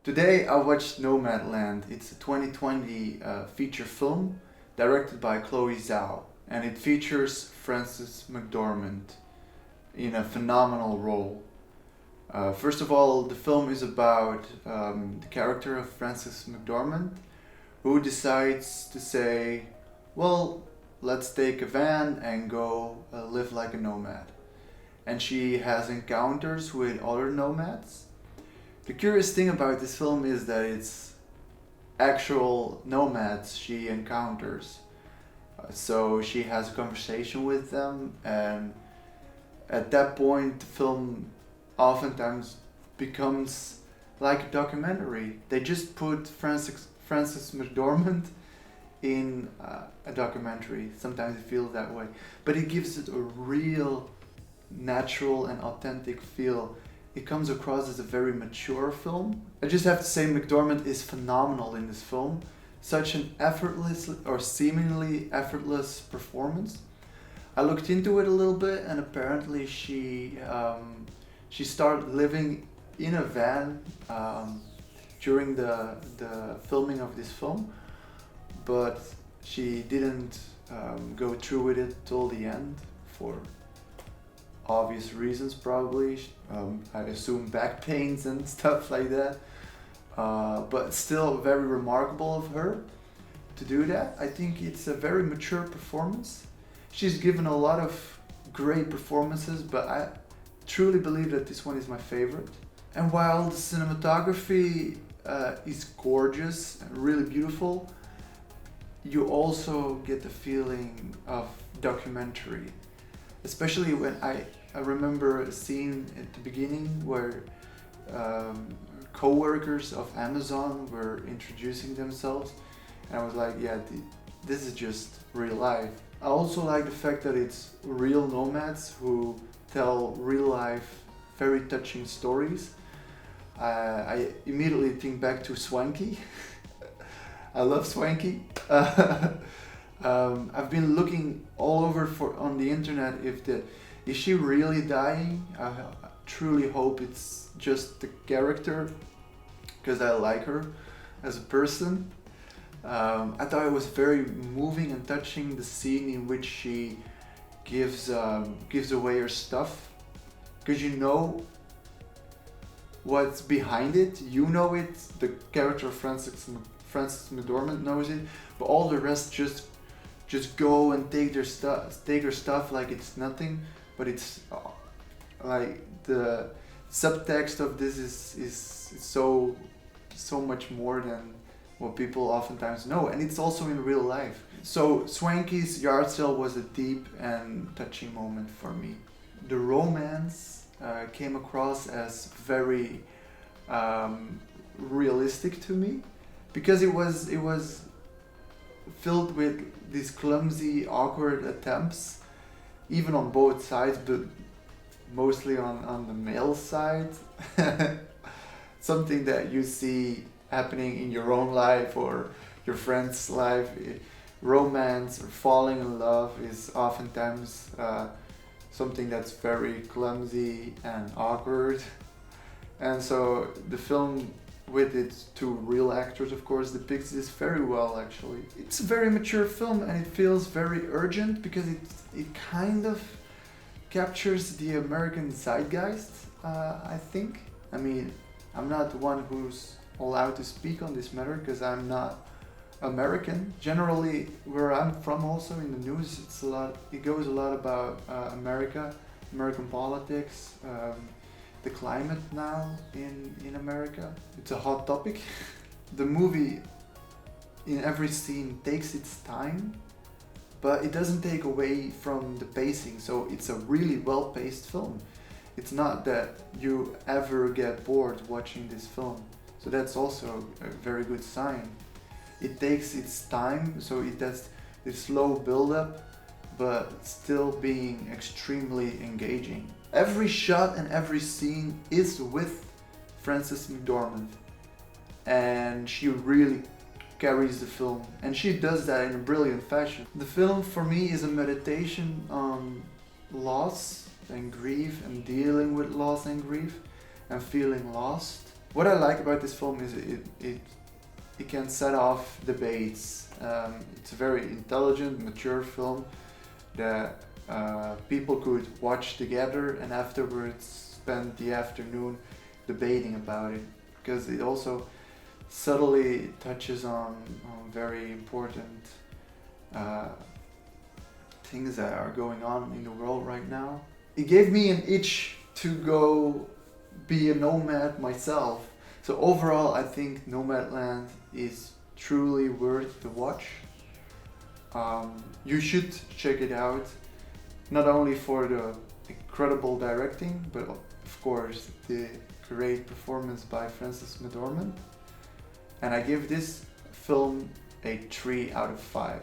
Today I watched Nomadland. It's a 2020 feature film directed by Zhao, and it features Frances McDormand in a phenomenal role. First of all, the film is about the character of Frances McDormand, who decides to say, well, let's take a van and go live like a nomad. And she has encounters with other nomads. The curious thing about this film is that it's actual nomads she encounters. So she has a conversation with them, and at that point, the film oftentimes becomes like a documentary. They just put Frances McDormand in a documentary. Sometimes it feels that way, but it gives it a real, natural, and authentic feel. It comes across as a very mature film. I just have to say, McDormand is phenomenal in this film. Such an effortless or seemingly effortless performance. I looked into it a little bit, and apparently she started living in a van during the filming of this film, but she didn't go through with it till the end for obvious reasons, probably. I assume back pains and stuff like that. But still very remarkable of her to do that. I think it's a very mature performance. She's given a lot of great performances, but I truly believe that this one is my favorite. And while the cinematography is gorgeous and really beautiful, you also get the feeling of documentary. Especially when I remember a scene at the beginning where co-workers of Amazon were introducing themselves, and I was like, yeah, this is just real life. I also like the fact that it's real nomads who tell real life, very touching stories. I immediately think back to Swankie. I love Swankie. I've been looking all over on the internet is she really dying? I truly hope it's just the character, because I like her as a person. I thought it was very moving and touching, the scene in which she gives away her stuff, because you know what's behind it. You know it. The character of Frances McDormand knows it, but all the rest just go and take her stuff like it's nothing. But it's like the subtext of this is so much more than what people oftentimes know, and it's also in real life. So Swankie's yard sale was a deep and touching moment for me. The romance came across as very realistic to me, because it was filled with these clumsy, awkward attempts, even on both sides, but mostly on the male side. Something that you see happening in your own life or your friend's life. Romance or falling in love is oftentimes something that's very clumsy and awkward. And so the film, with its two real actors, of course, depicts this very well, actually. It's a very mature film, and it feels very urgent because it kind of captures the American zeitgeist, I think. I mean, I'm not the one who's allowed to speak on this matter because I'm not American. Generally, where I'm from, also in the news, it goes a lot about American politics, the climate now in America. It's a hot topic. The movie in every scene takes its time, but it doesn't take away from the pacing, so it's a really well-paced film. It's not that you ever get bored watching this film, so that's also a very good sign. It takes its time, so it does this slow build-up, but still being extremely engaging. Every shot and every scene is with Frances McDormand, and she really carries the film, and she does that in a brilliant fashion. The film for me is a meditation on loss and grief, and dealing with loss and grief and feeling lost. what I like about this film is it can set off debates. It's a very intelligent, mature film that people could watch together and afterwards spend the afternoon debating about it, because it also subtly touches on very important things that are going on in the world right now. It gave me an itch to go be a nomad myself. So overall, I think Nomadland is truly worth the watch. You should check it out, not only for the incredible directing, but of course the great performance by Frances McDormand. And I give this film a 3 out of 5.